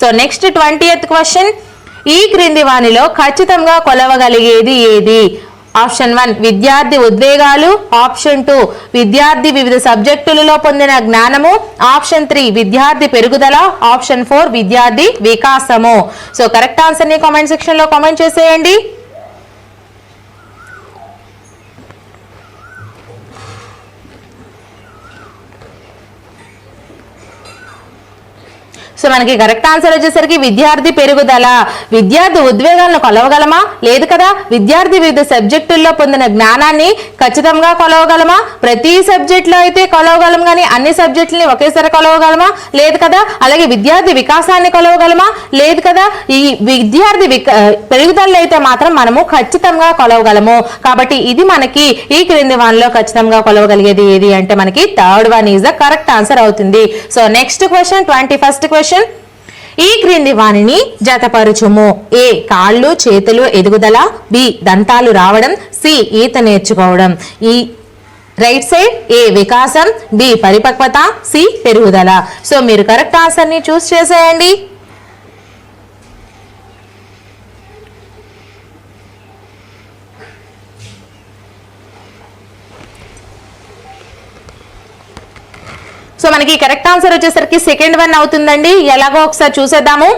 So next 20th question, ఈ క్రింది వానిలో ఖచ్చితంగా కొలవగలిగేది ఏది? ఆప్షన్ 1 విద్యార్థి ఉద్వేగాలు, ఆప్షన్ 2 విద్యార్థి వివిధ సబ్జెక్టులలో పొందిన జ్ఞానము, ఆప్షన్ 3 విద్యార్థి పెరుగుదల, ఆప్షన్ 4 విద్యార్థి వికాసము. సో కరెక్ట్ ఆన్సర్ ని కామెంట్ సెక్షన్ లో కామెంట్ చేసేయండి. సో మనకి కరెక్ట్ ఆన్సర్ వచ్చేసరికి విద్యార్థి పెరుగుదల. విద్యార్థి ఉద్వేగాలను కొలవగలమా? లేదు కదా. విద్యార్థి వివిధ సబ్జెక్టుల్లో పొందిన జ్ఞానాన్ని ఖచ్చితంగా కొలవగలమా? ప్రతి సబ్జెక్ట్ లో అయితే కొలవగలం, కానీ అన్ని సబ్జెక్టులని ఒకేసారి కొలవగలమా? లేదు కదా. అలాగే విద్యార్థి వికాసాన్ని కొలవగలమా? లేదు కదా. ఈ విద్యార్థి పెరుగుదల అయితే మాత్రం మనము ఖచ్చితంగా కొలవగలము. కాబట్టి ఇది మనకి ఈ క్రింది వానిలో ఖచ్చితంగా కొలవగలిగేది ఏది అంటే మనకి third one is the correct answer అవుతుంది. So next question, 21st question, ఈ క్రింది వానిని జతపరచుము. ఏ కాళ్ళు చేతులు ఎదుగుదల, బి దంతాలు రావడం, సి ఈత నేర్చుకోవడం. ఈ రైట్ సైడ్ ఏ వికాసం, బి పరిపక్వత, సి పెరుగుదల. సో మీరు కరెక్ట్ ఆన్సర్ ని చూస్ చేసేయండి. సో మనకి కరెక్ట్ ఆన్సర్ వచ్చేసరికి సెకండ్ వన్ అవుతుందండి. ఎలాగో ఒకసారి చూసేద్దాము.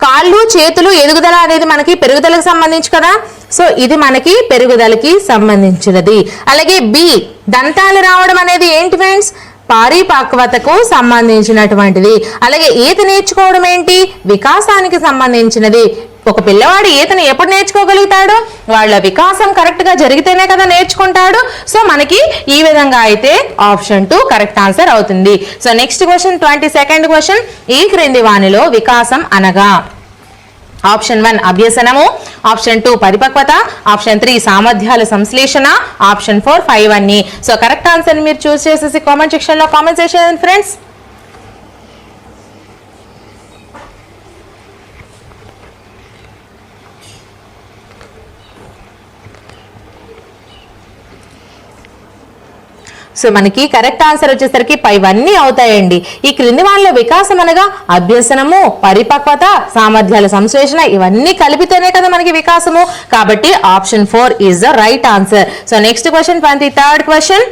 కాళ్ళు చేతులు ఎదుగుదల అనేది మనకి పెరుగుదలకు సంబంధించి కదా. సో ఇది మనకి పెరుగుదలకి సంబంధించినది. అలాగే బి దంతాలు రావడం అనేది ఏంటి ఫ్రెండ్స్? పరిపక్వతకు సంబంధించినటువంటిది. అలాగే ఈత నేర్చుకోవడం ఏంటి? వికాసానికి సంబంధించినది. ఒక పిల్లవాడు ఈతను ఎప్పుడు నేర్చుకోగలుగుతాడు? వాళ్ళ వికాసం కరెక్ట్ గా జరిగితేనే కదా నేర్చుకుంటాడు. సో మనకి ఈ విధంగా అయితే ఆప్షన్ 2 కరెక్ట్ ఆన్సర్ అవుతుంది. So next question, 22nd question, ఈ క్రింది వానిలో వికాసం అనగా? ఆప్షన్ 1 అభ్యసనము, ఆప్షన్ 2 పరిపక్వత, ఆప్షన్ 3 సామర్థ్యాల సంశ్లేషణ, ఆప్షన్ 4 5 అన్ని. సో కరెక్ట్ ఆన్సర్ మీరు చూస్ చేసేసి కామెంట్ సెక్షన్ లో కామెంట్ చేసేయండి ఫ్రెండ్స్. సో మనకి కరెక్ట్ ఆన్సర్ వచ్చేసరికి పైవన్నీ అవుతాయండి. ఈ క్రింది వాళ్ళ వికాసం అనగా అభ్యసనము, పరిపక్వత, సామర్థ్యాల సంశ్లేషణ ఇవన్నీ కలిపితేనే కదా మనకి వికాసము. కాబట్టి option 4 is the right answer. So next question, 23rd question,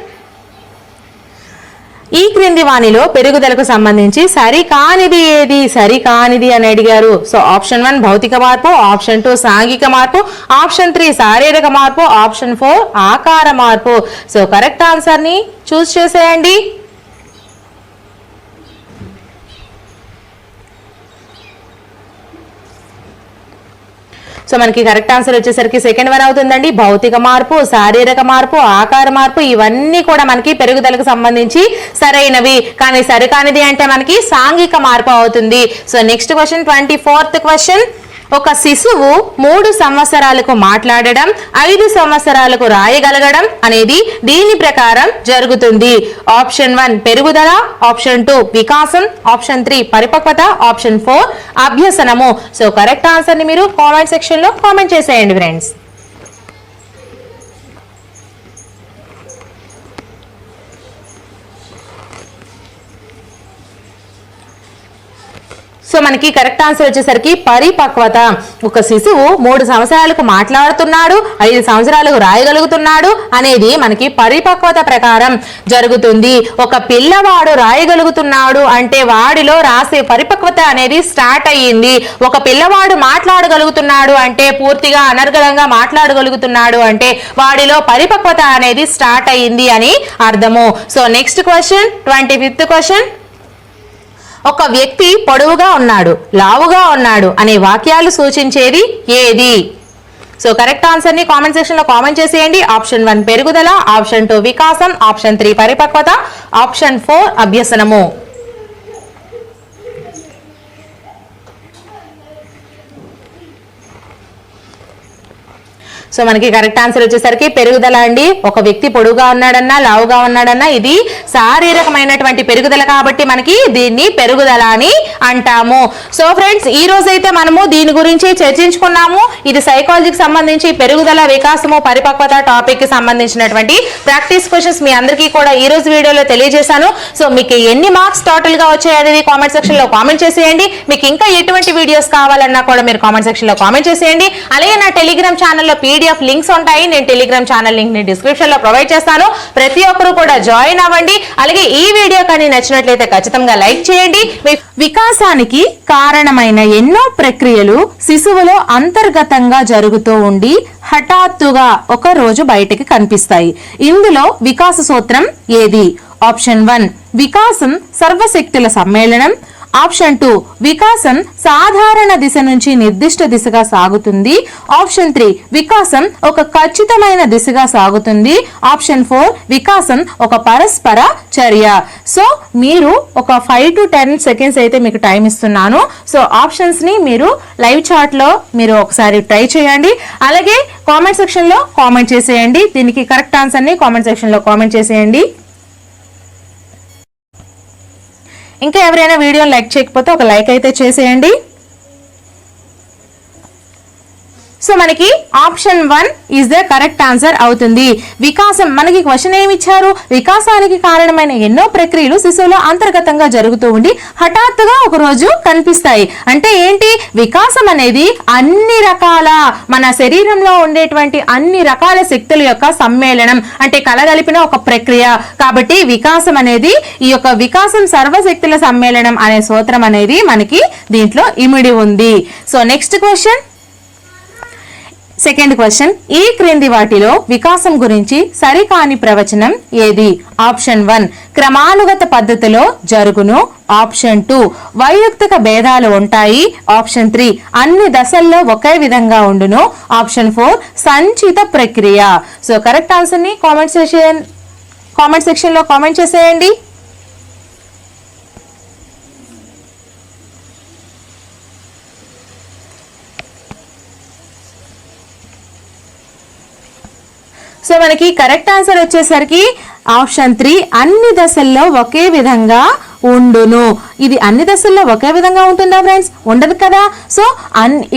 ఈ క్రింది వానిలో పెరుగుదలకు సంబంధించి సరికానిది ఏది? సరికానిది అని అడిగారు. సో ఆప్షన్ 1 భౌతిక మార్పు, ఆప్షన్ 2 సాంఘిక మార్పు, ఆప్షన్ 3 శారీరక మార్పు, ఆప్షన్ 4 ఆకార మార్పు. సో కరెక్ట్ ఆన్సర్ ని చూస్ చేసేయండి. సో మనకి కరెక్ట్ ఆన్సర్ వచ్చేసరికి సెకండ్ వన్ అవుతుందండి. భౌతిక మార్పు, శారీరక మార్పు, ఆకార మార్పు ఇవన్నీ కూడా మనకి పెరుగుదలకు సంబంధించి సరైనవి. కానీ సరికానిది అంటే మనకి సాంఘిక మార్పు అవుతుంది. So next question, 24th question, ఒక శిశువు 3 సంవత్సరాలకు మాట్లాడడం, 5 సంవత్సరాలకు రాయగలగడం అనేది దీని ప్రకారం జరుగుతుంది. ఆప్షన్ 1 పెరుగుదల, ఆప్షన్ 2 వికాసం, ఆప్షన్ 3 పరిపక్వత, ఆప్షన్ 4 అభ్యసనము. సో కరెక్ట్ ఆన్సర్ ని మీరు కామెంట్ సెక్షన్ లో కామెంట్ చేసేయండి ఫ్రెండ్స్. సో మనకి కరెక్ట్ ఆన్సర్ వచ్చేసరికి పరిపక్వత. ఒక శిశువు 3 సంవత్సరాలకు మాట్లాడుతున్నాడు, 5 సంవత్సరాలకు రాయగలుగుతున్నాడు అనేది మనకి పరిపక్వత ప్రకారం జరుగుతుంది. ఒక పిల్లవాడు రాయగలుగుతున్నాడు అంటే వాడిలో రాసే పరిపక్వత అనేది స్టార్ట్ అయ్యింది. ఒక పిల్లవాడు మాట్లాడగలుగుతున్నాడు అంటే పూర్తిగా అనర్గళంగా మాట్లాడగలుగుతున్నాడు అంటే వాడిలో పరిపక్వత అనేది స్టార్ట్ అయ్యింది అని అర్థము. So next question, 25th question, ఒక వ్యక్తి పొడవుగా ఉన్నాడు, లావుగా ఉన్నాడు అనే వాక్యాలు సూచించేది ఏది? సో కరెక్ట్ ఆన్సర్ ని కామెంట్ సెక్షన్ లో కామెంట్ చేసేయండి. ఆప్షన్ 1 పెరుగుదల, ఆప్షన్ 2 వికాసం, ఆప్షన్ 3 పరిపక్వత, ఆప్షన్ 4 అభ్యసనము. సో మనకి కరెక్ట్ ఆన్సర్ వచ్చేసరికి పెరుగుదల అండి. ఒక వ్యక్తి పొడుగుగా ఉన్నాడన్నా లావుగా ఉన్నాడన్నా ఇది శారీరకమైనటువంటి పెరుగుదల కాబట్టి మనకి దీన్ని పెరుగుదల అని అంటాము. సో ఫ్రెండ్స్, ఈ రోజైతే మనము దీని గురించి చర్చించుకున్నాము. ఇది సైకాలజీకి సంబంధించి పెరుగుదల, వికాసము, పరిపక్వత టాపిక్ కి సంబంధించినటువంటి ప్రాక్టీస్ క్వశ్చన్స్ మీ అందరికీ కూడా ఈ రోజు వీడియోలో తెలియజేశాను. సో మీకు ఎన్ని మార్క్స్ టోటల్ గా వచ్చాయనేది కామెంట్ సెక్షన్ లో కామెంట్ చేసేయండి. మీకు ఇంకా ఎటువంటి వీడియోస్ కావాలన్నా కూడా మీరు కామెంట్ సెక్షన్ లో కామెంట్ చేసేయండి. అలాగే నా టెలిగ్రామ్ ఛానల్లో పీడిఎఫ్ లింక్స్ ఉంటాయి. నేను టెలిగ్రామ్ ఛానల్ లింక్ ని డిస్క్రిప్షన్ లో ప్రొవైడ్ చేస్తాను. ప్రతి ఒక్కరు కూడా జాయిన్ అవ్వండి. అలాగే ఈ వీడియో కానీ నచ్చినట్లయితే ఖచ్చితంగా లైక్ చేయండి. వికాసానికి కారణమైన ఎన్నో ప్రక్రియలు శిశువులో అంతర్గతంగా జరుగుతూ ఉండి హఠాత్తుగా ఒక రోజు బయటికి కనిపిస్తాయి. ఇందులో వికాస సూత్రం ఏది? ఆప్షన్ 1 వికాసం సర్వశక్తుల సమ్మేళనం. ఆప్షన్ 2 వికాసం సాధారణ దిశ నుంచి నిర్దిష్ట దిశగా సాగుతుంది. ఆప్షన్ 3 వికాసం ఒక ఖచ్చితమైన దిశగా సాగుతుంది. ఆప్షన్ 4 వికాసం ఒక పరస్పర చర్య. సో మీరు ఒక 5 to 10 seconds అయితే మీకు టైం ఇస్తున్నాను. సో ఆప్షన్స్ ని మీరు లైవ్ చాట్ లో మీరు ఒకసారి ట్రై చేయండి. అలాగే కామెంట్ సెక్షన్ లో కామెంట్ చేసేయండి. దీనికి కరెక్ట్ ఆన్సర్ ని కామెంట్ సెక్షన్ లో కామెంట్ చేసేయండి. ఇంకా ఎవరైనా వీడియోని లైక్ చేయకపోతే ఒక లైక్ అయితే చేసేయండి. సో మనకి option 1 is the correct answer అవుతుంది. వికాసం, మనకి క్వశ్చన్ ఏమి ఇచ్చారు? వికాసానికి కారణమైన ఎన్నో ప్రక్రియలు శిశువులో అంతర్గతంగా జరుగుతూ ఉండి హఠాత్తుగా ఒక రోజు కనిపిస్తాయి. అంటే ఏంటి? వికాసం అనేది అన్ని రకాల మన శరీరంలో ఉండేటువంటి అన్ని రకాల శక్తుల యొక్క సమ్మేళనం, అంటే కలగలిపిన ఒక ప్రక్రియ. కాబట్టి వికాసం అనేది, ఈ యొక్క వికాసం సర్వశక్తుల సమ్మేళనం అనే సూత్రం అనేది మనకి దీంట్లో ఇమిడి ఉంది. So next question, second question, ఈ క్రింది వాటిలో వికాసం గురించి సరికాని ప్రవచనం ఏది? ఆప్షన్ 1 క్రమానుగత పద్ధతిలో జరుగును. ఆప్షన్ 2 వైయక్తిక భేదాలు ఉంటాయి. ఆప్షన్ 3 అన్ని దశల్లో ఒకే విధంగా ఉండును. ఆప్షన్ 4 సంచిత ప్రక్రియ. సో కరెక్ట్ ఆన్సర్ ని కామెంట్ సెక్షన్ లో కామెంట్ చేసేయండి. సో మనకి కరెక్ట్ ఆన్సర్ వచ్చేసరికి ఆప్షన్ 3 అన్ని దశల్లో ఒకే విధంగా ఉండును. ఇది అన్ని దశల్లో ఒకే విధంగా ఉంటుందా ఫ్రెండ్స్? ఉండదు కదా. సో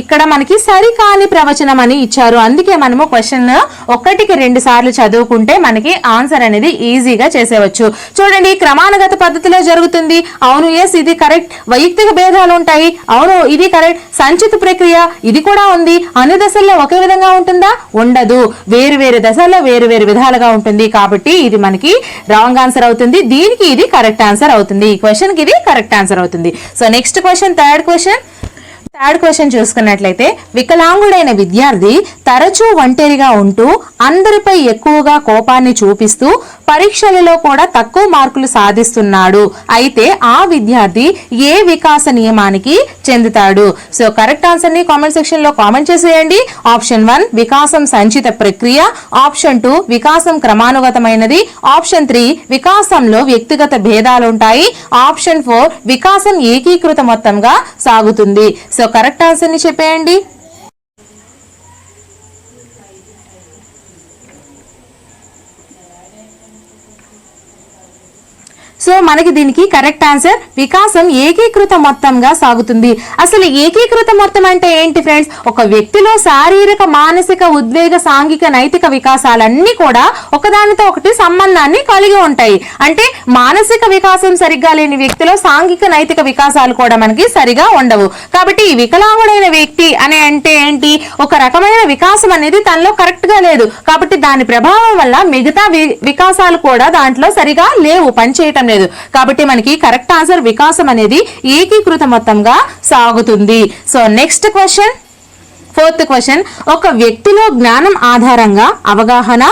ఇక్కడ మనకి సరికాని ప్రవచనం అని ఇచ్చారు. అందుకే మనము క్వశ్చన్ 1కి 2 సార్లు చదువుకుంటే మనకి ఆన్సర్ అనేది ఈజీగా చేసేవచ్చు. చూడండి, క్రమానుగత పద్ధతిలో జరుగుతుంది. అవును, ఎస్, ఇది కరెక్ట్. వైయక్తిక భేదాలు ఉంటాయి. అవును, ఇది కరెక్ట్. సంచిత ప్రక్రియ, ఇది కూడా ఉంది. అన్ని దశల్లో ఒకే విధంగా ఉంటుందా? ఉండదు. వేరు వేరు దశల్లో వేరు వేరు విధాలుగా ఉంటుంది. కాబట్టి ఇది మనకి రాంగ్ ఆన్సర్ అవుతుంది. దీనికి ఇది కరెక్ట్ ఆన్సర్ అవుతుంది. ఈ క్వశ్చన్ కి ఇది కరెక్ట్ ఆన్సర్ అవుతుంది. So next question, third question చూసుకున్నట్లయితే, వికలాంగుడైన విద్యార్థి తరచూ ఒంటరిగా ఉంటూ అందరిపై ఎక్కువగా కోపాన్ని చూపిస్తూ పరీక్షలలో కూడా తక్కువ మార్కులు సాధిస్తున్నాడు. అయితే ఆ విద్యార్థి ఏ వికాస నియమానికి చెందుతాడు? సో కరెక్ట్ ఆన్సర్ ని కామెంట్ సెక్షన్ లో కామెంట్ చేసేయండి. ఆప్షన్ 1 వికాసం సంచిత ప్రక్రియ. ఆప్షన్ 2 వికాసం క్రమానుగతమైనది. ఆప్షన్ 3 వికాసంలో వ్యక్తిగత భేదాలు ఉంటాయి. ఆప్షన్ 4 వికాసం ఏకీకృత మొత్తంగా సాగుతుంది. సో కరెక్ట్ ఆన్సర్ ని చెప్పేయండి. సో మనకి దీనికి కరెక్ట్ ఆన్సర్ వికాసం ఏకీకృత మొత్తంగా సాగుతుంది. అసలు ఏకీకృత మొత్తం అంటే ఏంటి ఫ్రెండ్స్? ఒక వ్యక్తిలో శారీరక, మానసిక, ఉద్వేగ, సాంఘిక, నైతిక వికాసాలన్నీ కూడా ఒకదానితో ఒకటి సంబంధాన్ని కలిగి ఉంటాయి. అంటే మానసిక వికాసం సరిగ్గా లేని వ్యక్తిలో సాంఘిక, నైతిక వికాసాలు కూడా మనకి సరిగా ఉండవు. కాబట్టి ఈ వికలాంగుడైన వ్యక్తి అని అంటే ఏంటి? ఒక రకమైన వికాసం అనేది తనలో కరెక్ట్ గా లేదు. కాబట్టి దాని ప్రభావం వల్ల మిగతా వికాసాలు కూడా దాంట్లో సరిగా లేవు, పనిచేయటం లేదు. కాబట్టి మనకి కరెక్ట్ ఆన్సర్ వికాసం అనేది ఏకీకృత మొత్తంగా సాగుతుంది. So next question, fourth question, ఒక వ్యక్తిలో జ్ఞానం ఆధారంగా అవగాహన,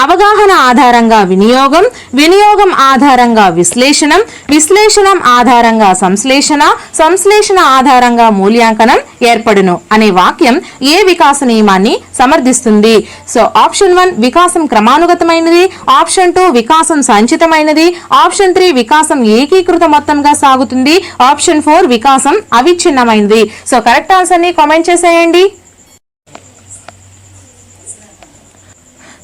అవగాహన ఆధారంగా వినియోగం, వినియోగం ఆధారంగా విశ్లేషణం, విశ్లేషణం ఆధారంగా సంశ్లేషణ, సంశ్లేషణ ఆధారంగా మూల్యాంకనం ఏర్పడును అనే వాక్యం ఏ వికాస నియమాన్ని సమర్థిస్తుంది? సో ఆప్షన్ 1 వికాసం క్రమానుగతమైనది. ఆప్షన్ 2 వికాసం సంచితమైనది. ఆప్షన్ 3 వికాసం ఏకీకృత మొత్తంగా సాగుతుంది. ఆప్షన్ 4 వికాసం అవిచ్ఛిన్నమైనది. సో కరెక్ట్ ఆన్సర్ ని కామెంట్ చేసేయండి.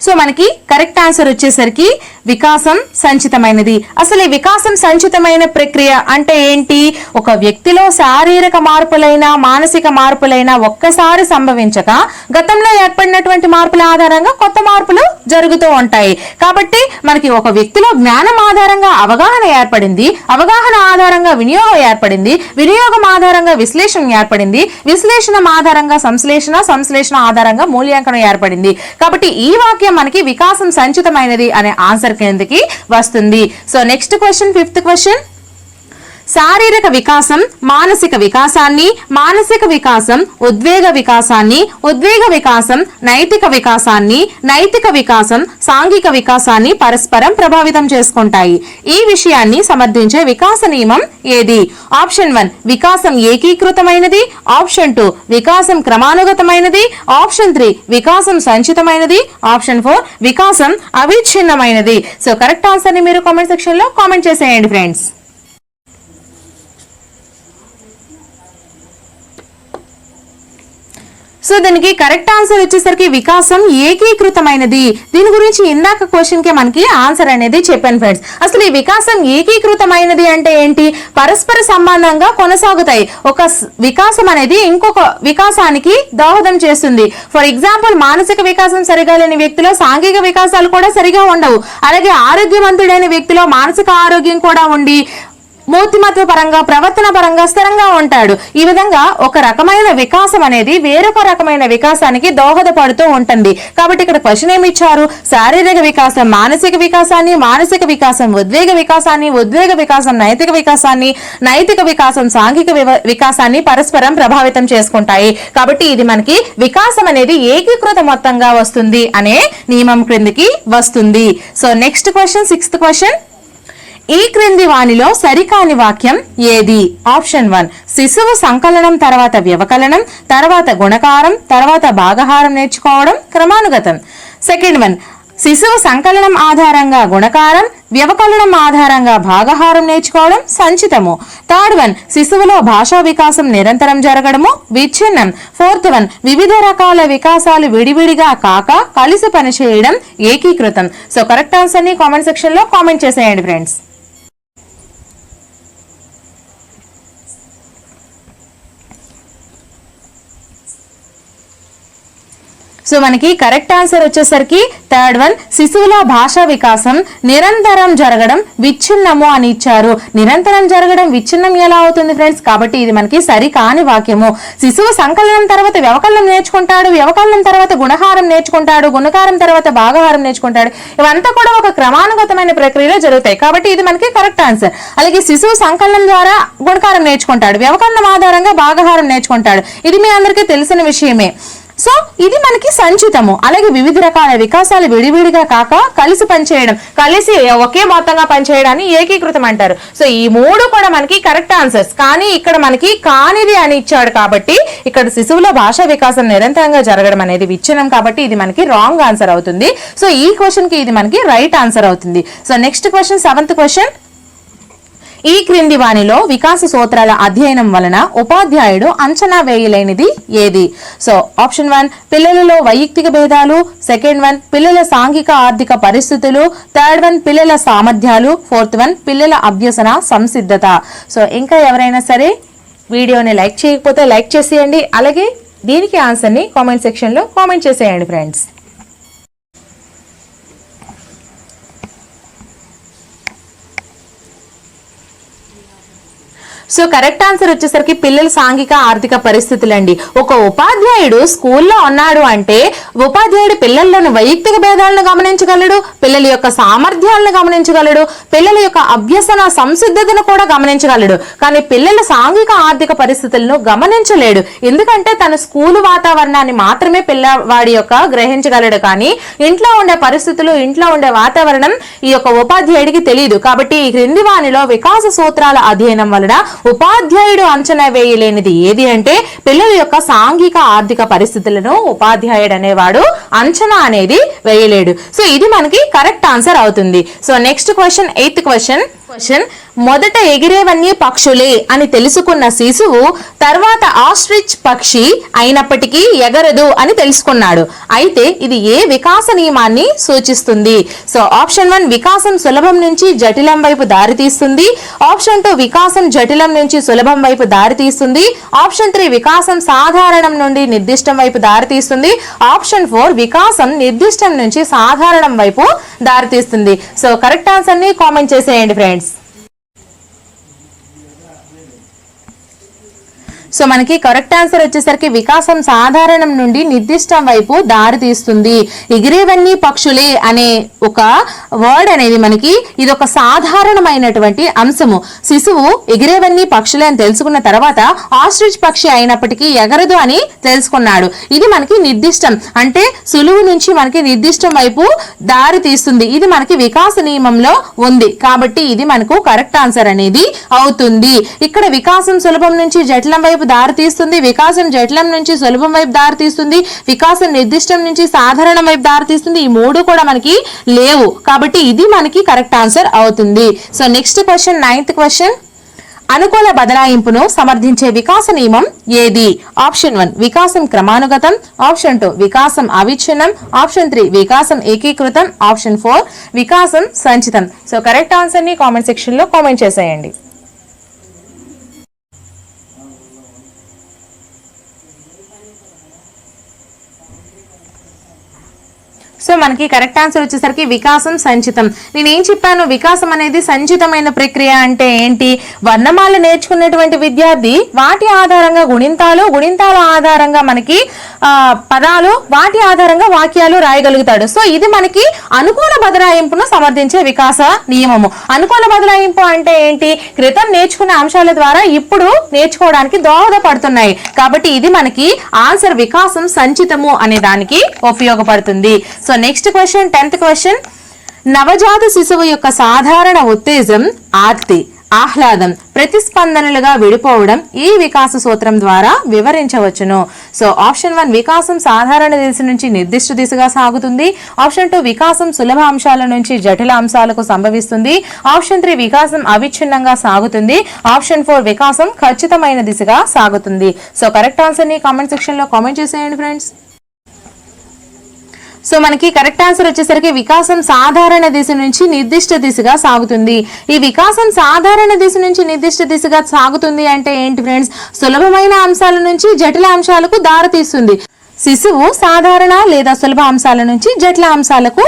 సో మనకి కరెక్ట్ ఆన్సర్ వచ్చేసరికి వికాసం సంచితమైనది. అసలు ఈ వికాసం సంచితమైన ప్రక్రియ అంటే ఏంటి? ఒక వ్యక్తిలో శారీరక మార్పులైన మానసిక మార్పులైన ఒక్కసారి సంభవించక గతంలో ఏర్పడినటువంటి మార్పుల ఆధారంగా కొత్త మార్పులు జరుగుతూ ఉంటాయి. కాబట్టి మనకి ఒక వ్యక్తిలో జ్ఞానం ఆధారంగా అవగాహన ఏర్పడింది, అవగాహన ఆధారంగా వినియోగం ఏర్పడింది, వినియోగం ఆధారంగా విశ్లేషణ ఏర్పడింది, విశ్లేషణ ఆధారంగా సంశ్లేషణ, సంశ్లేషణ ఆధారంగా మూల్యాంకనం ఏర్పడింది. కాబట్టి ఈ వాక్యం మనకి వికాసం సంచితమైనది అనే ఆన్సర్ కిందకి వస్తుంది. So next question, 5th question. శారీరక వికాసం మానసిక వికాసాన్ని, మానసిక వికాసం ఉద్వేగ వికాసాన్ని, ఉద్వేగ వికాసం నైతిక వికాసాన్ని, నైతిక వికాసం సాంఘిక వికాసాన్ని పరస్పరం ప్రభావితం చేసుకుంటాయి. ఈ విషయాన్ని సమర్థించే వికాస నియమం ఏది? ఆప్షన్ 1 వికాసం ఏకీకృతమైనది, ఆప్షన్ 2 వికాసం క్రమానుగతమైనది, ఆప్షన్ 3 వికాసం సంచితమైనది, ఆప్షన్ 4 వికాసం అవిచ్ఛిన్నమైనది. సో కరెక్ట్ ఆన్సర్ ని మీరు కామెంట్ సెక్షన్ లో కామెంట్ చేసేయండి ఫ్రెండ్స్. సో దీనికి కరెక్ట్ ఆన్సర్ వచ్చేసరికి వికాసం ఏకీకృతమైనది. దీని గురించి ఇందాక క్వశ్చన్ కి మనకి ఆన్సర్ అనేది చెప్పాను ఫ్రెండ్స్. అసలు ఈ వికాసం ఏకీకృతమైనది అంటే ఏంటి? పరస్పర సంబంధంగా కొనసాగుతాయి. ఒక వికాసం అనేది ఇంకొక వికాసానికి దోహదం చేస్తుంది. ఫర్ ఎగ్జాంపుల్ మానసిక వికాసం సరిగా లేని వ్యక్తిలో సాంఘిక వికాసాలు కూడా సరిగా ఉండవు. అలాగే ఆరోగ్యవంతుడైన వ్యక్తిలో మానసిక ఆరోగ్యం కూడా ఉండి మూర్తిమత్వ పరంగా ప్రవర్తన పరంగా స్థిరంగా ఉంటాడు. ఈ విధంగా ఒక రకమైన వికాసం అనేది వేరొక రకమైన వికాసానికి దోహదపడుతూ ఉంటుంది. కాబట్టి ఇక్కడ క్వశ్చన్ ఏమి ఇచ్చారు? శారీరక వికాసం మానసిక వికాసాన్ని, మానసిక వికాసం ఉద్వేగ వికాసాన్ని, ఉద్వేగ వికాసం నైతిక వికాసాన్ని, నైతిక వికాసం సాంఘిక వికాసాన్ని పరస్పరం ప్రభావితం చేసుకుంటాయి. కాబట్టి ఇది మనకి వికాసం అనేది ఏకీకృత మొత్తంగా వస్తుంది అనే నియమం క్రిందికి వస్తుంది. So next question, 6th question. ఈ క్రింది వానిలో సరికాని వాక్యం ఏది? ఆప్షన్ 1 శిశువు సంకలనం తర్వాత వ్యవకలనం తర్వాత గుణకారం తర్వాత భాగహారం నేర్చుకోవడం క్రమానుగతం. సెకండ్ 1 శిశువు సంకలనం ఆధారంగా గుణకారం, వ్యవకలనం ఆధారంగా భాగహారం నేర్చుకోవడం సంచితము. థర్డ్ 1 శిశువులో భాషా వికాసం నిరంతరం జరగడము విచ్ఛిన్నం. ఫోర్త్ 1 వివిధ రకాల వికాసాలు విడివిడిగా కాక కలిసి పనిచేయడం ఏకీకృతం. సో కరెక్ట్ ఆన్సర్ ని కామెంట్ సెక్షన్ లో కామెంట్ చేసేయండి ఫ్రెండ్స్. సో మనకి కరెక్ట్ ఆన్సర్ వచ్చేసరికి థర్డ్ 1 శిశువుల భాషా వికాసం నిరంతరం జరగడం విచ్ఛిన్నము అని ఇచ్చారు. నిరంతరం జరగడం విచ్ఛిన్నం ఎలా అవుతుంది ఫ్రెండ్స్? కాబట్టి ఇది మనకి సరికాని వాక్యము. శిశువు సంకలనం తర్వాత వ్యవకలనం నేర్చుకుంటాడు, వ్యవకలనం తర్వాత గుణహారం నేర్చుకుంటాడు, గుణకారం తర్వాత భాగహారం నేర్చుకుంటాడు. ఇవంతా కూడా ఒక క్రమానుగతమైన ప్రక్రియలో జరుగుతాయి. కాబట్టి ఇది మనకి కరెక్ట్ ఆన్సర్. అలాగే శిశువు సంకలనం ద్వారా గుణకారం నేర్చుకుంటాడు, వ్యవకలనం ఆధారంగా భాగహారం నేర్చుకుంటాడు. ఇది మీ అందరికీ తెలిసిన విషయమే. సో ఇది మనకి సంచితము. అలాగే వివిధ రకాల వికాసాలు విడివిడిగా కాక కలిసి పనిచేయడం, కలిసి ఒకే మొత్తంగా పనిచేయడాన్ని ఏకీకృతం అంటారు. సో ఈ 3 కూడా మనకి కరెక్ట్ ఆన్సర్స్. కానీ ఇక్కడ మనకి కానిది అని ఇచ్చాడు. కాబట్టి ఇక్కడ శిశువులో భాషా వికాసం నిరంతరంగా జరగడం అనేది విచ్ఛిన్నం. కాబట్టి ఇది మనకి రాంగ్ ఆన్సర్ అవుతుంది. సో ఈ క్వశ్చన్ కి ఇది మనకి రైట్ ఆన్సర్ అవుతుంది. So next question, 7th question. ఈ క్రింది వానిలో వికాస సూత్రాల అధ్యయనం వలన ఉపాధ్యాయుడు అంచనా వేయలేనిది ఏది? సో ఆప్షన్ 1 పిల్లలలో వైయక్తిక భేదాలు, సెకండ్ 1 పిల్లల సాంఘిక ఆర్థిక పరిస్థితులు, థర్డ్ 1 పిల్లల సామర్థ్యాలు, ఫోర్త్ 1 పిల్లల అభ్యసన సంసిద్ధత. సో ఇంకా ఎవరైనా సరే వీడియోని లైక్ చేయకపోతే లైక్ చేసేయండి. అలాగే దీనికి ఆన్సర్ ని కామెంట్ సెక్షన్ లో కామెంట్ చేసేయండి ఫ్రెండ్స్. సో కరెక్ట్ ఆన్సర్ వచ్చేసరికి పిల్లల సాంఘిక ఆర్థిక పరిస్థితులండి. ఒక ఉపాధ్యాయుడు స్కూల్లో ఉన్నాడు అంటే ఉపాధ్యాయుడు పిల్లల్లోని వైయక్తిక భేదాలను గమనించగలడు, పిల్లల యొక్క సామర్థ్యాలను గమనించగలడు, పిల్లల యొక్క అభ్యసన సంసిద్ధతను కూడా గమనించగలడు. కానీ పిల్లల సాంఘిక ఆర్థిక పరిస్థితులను గమనించలేడు. ఎందుకంటే తన స్కూలు వాతావరణాన్ని మాత్రమే పిల్లవాడి యొక్క గ్రహించగలడు. కానీ ఇంట్లో ఉండే పరిస్థితులు, ఇంట్లో ఉండే వాతావరణం ఈ యొక్క ఉపాధ్యాయుడికి తెలియదు. కాబట్టి ఈ క్రింది వానిలో వికాస సూత్రాల అధ్యయనం వలన ఉపాధ్యాయుడు అంచనా వేయలేనిది ఏది అంటే పిల్లల యొక్క సాంఘిక ఆర్థిక పరిస్థితులను ఉపాధ్యాయుడు అనేవాడు అంచనా అనేది వేయలేడు. సో ఇది మనకి కరెక్ట్ ఆన్సర్ అవుతుంది. So next question, 8th question. Question, మొదట ఎగిరేవన్నీ పక్షులే అని తెలుసుకున్న శిశువు తర్వాత ఆస్ట్రిచ్ పక్షి అయినప్పటికీ ఎగరదు అని తెలుసుకున్నాడు. అయితే ఇది ఏ వికాస నియమాన్ని సూచిస్తుంది? సో ఆప్షన్ 1 వికాసం సులభం నుంచి జటిలం వైపు దారితీస్తుంది. ఆప్షన్ 2 వికాసం జటిలం నుంచి సులభం వైపు దారితీస్తుంది. ఆప్షన్ 3 వికాసం సాధారణం నుండి నిర్దిష్టం వైపు దారితీస్తుంది. ఆప్షన్ 4 వికాసం నిర్దిష్టం నుంచి సాధారణం వైపు దారితీస్తుంది. సో కరెక్ట్ ఆన్సర్ ని కామెంట్ చేసేయండి ఫ్రెండ్స్. సో మనకి కరెక్ట్ ఆన్సర్ వచ్చేసరికి వికాసం సాధారణం నుండి నిర్దిష్టం వైపు దారి తీస్తుంది. ఎగిరేవన్నీ పక్షులే అనే ఒక వర్డ్ అనేది మనకి ఇది ఒక సాధారణమైనటువంటి అంశము. శిశువు ఎగిరేవన్నీ పక్షులే అని తెలుసుకున్న తర్వాత ఆస్ట్రిచ్ పక్షి అయినప్పటికీ ఎగరదు అని తెలుసుకున్నాడు. ఇది మనకి నిర్దిష్టం అంటే సులువు నుంచి మనకి నిర్దిష్టం వైపు దారి తీస్తుంది. ఇది మనకి వికాస నియమంలో ఉంది కాబట్టి ఇది మనకు కరెక్ట్ ఆన్సర్ అనేది అవుతుంది. ఇక్కడ వికాసం సులభం నుంచి జటిలం వైపు దారి తీస్తుంది, వికాసం జటిలం నుంచి సులభం వైపు దారి తీస్తుంది, వికాసం నిర్దిష్టం నుంచి సాధారణం వైపు దారి తీస్తుంది. ఈ మూడు కూడా మనకి లేవు కాబట్టి ఇది మనకి కరెక్ట్ ఆన్సర్ అవుతుంది. So next question, 9th question, అనుకూల బదలాయింపును సమర్థించే వికాస నియమం ఏది? ఆప్షన్ 1 వికాసం క్రమానుగతం, ఆప్షన్ 2 వికాసం అవిచ్ఛిన్నం, ఆప్షన్ 3 వికాసం ఏకీకృతం, ఆప్షన్ 4 వికాసం సంచితం. సో కరెక్ట్ ఆన్సర్ ని కామెంట్ సెక్షన్ లో కామెంట్ చేసేయండి. సో మనకి కరెక్ట్ ఆన్సర్ వచ్చేసరికి వికాసం సంచితం. నేనేం చెప్పాను, వికాసం అనేది సంచితమైన ప్రక్రియ అంటే ఏంటి? వర్ణమాల నేర్చుకున్నటువంటి విద్యార్థి వాటి ఆధారంగా గుణింతాల ఆధారంగా మనకి పదాలు, వాటి ఆధారంగా వాక్యాలు రాయగలుగుతాడు. సో ఇది మనకి అనుకూల బదలాయింపును సమర్థించే వికాస నియమము. అనుకూల బదలాయింపు అంటే ఏంటి? క్రితం నేర్చుకున్న అంశాల ద్వారా ఇప్పుడు నేర్చుకోవడానికి దోహదపడుతున్నాయి కాబట్టి ఇది మనకి ఆన్సర్ వికాసం సంచితము అనే దానికి ఉపయోగపడుతుంది. So next question, 10th question, నవజాత శిశువు యొక్క సాధారణ ఉత్తేజం ఆర్తి, ఆహ్లాదం ప్రతిస్పందనలుగా విడిపోవడం ఈ వికాస సూత్రం ద్వారా వివరించవచ్చును. సో ఆప్షన్ 1 వికాసం సాధారణ దిశ నుంచి నిర్దిష్ట దిశగా సాగుతుంది. ఆప్షన్ 2 వికాసం సులభ అంశాల నుంచి జటిల అంశాలకు సంభవిస్తుంది. ఆప్షన్ 3 వికాసం అవిచ్ఛిన్నంగా సాగుతుంది. ఆప్షన్ 4 వికాసం ఖచ్చితమైన దిశగా సాగుతుంది. సో కరెక్ట్ ఆన్సర్ ని కామెంట్ సెక్షన్ లో కామెంట్ చేసేయండి ఫ్రెండ్స్. సో మనకి కరెక్ట్ ఆన్సర్ వచ్చేసరికి వికాసం సాధారణ దిశ నుంచి నిర్దిష్ట దిశగా సాగుతుంది. ఈ వికాసం సాధారణ దిశ నుంచి నిర్దిష్ట దిశగా సాగుతుంది అంటే ఏంటి ఫ్రెండ్స్? సులభమైన అంశాల నుంచి జటిల అంశాలకు దారితీస్తుంది. శిశువు సాధారణ లేదా సులభ అంశాల నుంచి జటిల అంశాలకు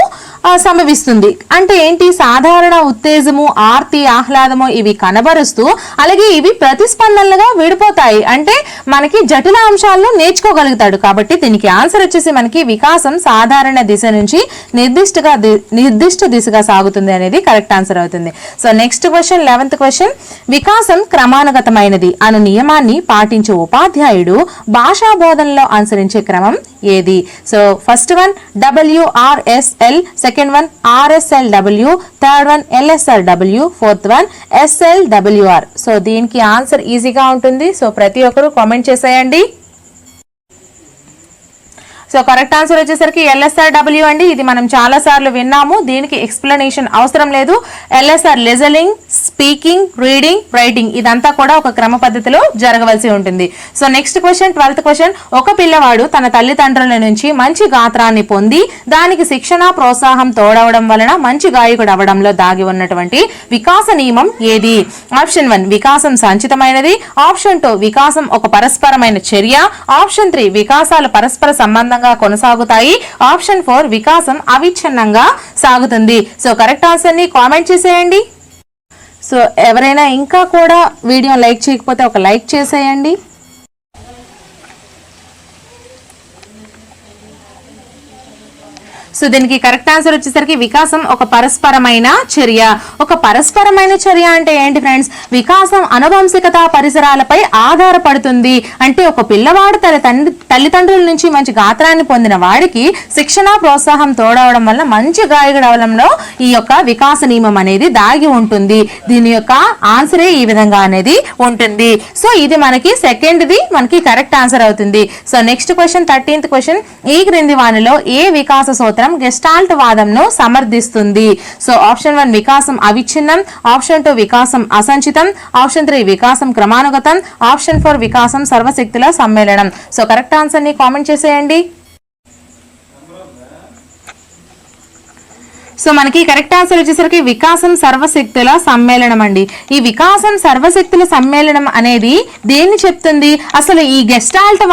సంభవిస్తుంది. అంటే ఏంటి? సాధారణ ఉత్తేజము, ఆర్తి, ఆహ్లాదము ఇవి కనబరుస్తూ అలాగే ఇవి ప్రతిస్పందనలుగా విడిపోతాయి. అంటే మనకి జటిల అంశాలను నేర్చుకోగలుగుతాడు కాబట్టి దీనికి ఆన్సర్ వచ్చేసి మనకి వికాసం సాధారణ దిశ నుంచి నిర్దిష్ట దిశగా సాగుతుంది అనేది కరెక్ట్ ఆన్సర్ అవుతుంది. So next question, 11th question, వికాసం క్రమానుగతమైనది అను నియమాన్ని పాటించే ఉపాధ్యాయుడు భాషా బోధనలో అనుసరించే క్రమం ఏది? So first 1 WRSL, second 1 RSLW, third 1 LSRW, fourth 1 SLWR. So దీనికి ఆన్సర్ ఈజీగా ఉంటుంది. సో ప్రతి ఒక్కరు కామెంట్ చేసేయండి. సో కరెక్ట్ ఆన్సర్ వచ్చేసరికి LSRW అండి. ఇది మనం చాలా సార్లు విన్నాము, దీనికి ఎక్స్ప్లెనేషన్ అవసరం లేదు. LSR listening, speaking, reading, writing ఇదంతా కూడా ఒక క్రమ పద్ధతిలో జరగవలసి ఉంటుంది. So next question, 12th question, ఒక పిల్లవాడు తన తల్లిదండ్రుల నుంచి మంచి గాత్రాన్ని పొంది దానికి శిక్షణ ప్రోత్సాహం తోడవడం వలన మంచి గాయకుడు అవడంలో దాగి ఉన్నటువంటి వికాస నియమం ఏది? ఆప్షన్ 1 వికాసం సంచితమైనది, ఆప్షన్ 2 వికాసం ఒక పరస్పరమైన చర్య, ఆప్షన్ 3 వికాసాలు పరస్పర సంబంధంగా కొనసాగుతాయి, ఆప్షన్ 4 వికాసం అవిచ్ఛిన్నంగా సాగుతుంది. సో కరెక్ట్ ఆన్సర్ ని కామెంట్ చేసేయండి. సో ఎవరైనా ఇంకా కూడా వీడియో లైక్ చేయకపోతే ఒక లైక్ చేసేయండి. సో దీనికి కరెక్ట్ ఆన్సర్ వచ్చేసరికి వికాసం ఒక పరస్పరమైన చర్య. ఒక పరస్పరమైన చర్య అంటే ఏంటి ఫ్రెండ్స్? వికాసం అనువంశికత పరిసరాలపై ఆధారపడుతుంది. అంటే ఒక పిల్లవాడు తల్లిదండ్రుల నుంచి మంచి గాత్రాన్ని పొందిన వాడికి శిక్షణ ప్రోత్సాహం తోడవడం వల్ల మంచి గాయకుడు అవడంలో ఈ యొక్క వికాస నియమం అనేది దాగి ఉంటుంది. దీని యొక్క ఆన్సరే ఈ విధంగా అనేది ఉంటుంది. సో ఇది మనకి సెకండ్ది మనకి కరెక్ట్ ఆన్సర్ అవుతుంది. So next question, 13th question, ఈ క్రింది వానిలో ఏ వికాస సూత్రం ఆధారం గెస్టాల్ట్ వాదంను సమర్థిస్తుంది. సో ఆప్షన్ 1 వికాసం అవిచ్ఛిన్నం, ఆప్షన్ 2 వికాసం అసంచితం, ఆప్షన్ 3 వికాసం క్రమానుగతం, ఆప్షన్ 4 వికాసం సర్వశక్తుల సమ్మేళనం. సో కరెక్ట్ ఆన్సర్ ని కామెంట్ చేసేయండి. సో మనకి కరెక్ట్ ఆన్సర్ వచ్చేసరికి వికాసం సర్వశక్తుల సమ్మేళనం అండి. ఈ వికాసం సర్వశక్తుల సమ్మేళనం అనేది దేన్ని చెప్తుంది? అసలు ఈ గెస్టాల్ట్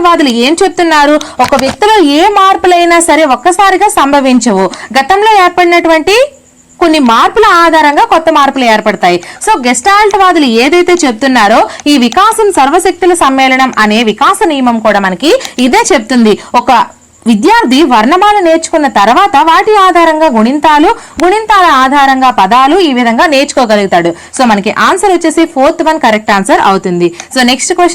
వాదులు ఏం చెప్తున్నారు? ఒక వ్యక్తిలో ఏ మార్పులైనా సరే ఒక్కసారిగా సంభవించవు. గతంలో ఏర్పడినటువంటి కొన్ని మార్పుల ఆధారంగా కొత్త మార్పులు ఏర్పడతాయి. సో గెస్టాల్ట్ వాదులు ఏదైతే చెప్తున్నారో ఈ వికాసం సర్వశక్తుల సమ్మేళనం అనే వికాస నియమం కూడా మనకి ఇదే చెప్తుంది. ఒక విద్యార్థి వర్ణమాల నేర్చుకున్న తర్వాత వాటి ఆధారంగా గుణింతాల ఆధారంగా పదాలు ఈ విధంగా నేర్చుకోగలుగుతాడు. సో మనకి ఆన్సర్ వచ్చేసి 4th 1 కరెక్ట్ ఆన్సర్ అవుతుంది. So next question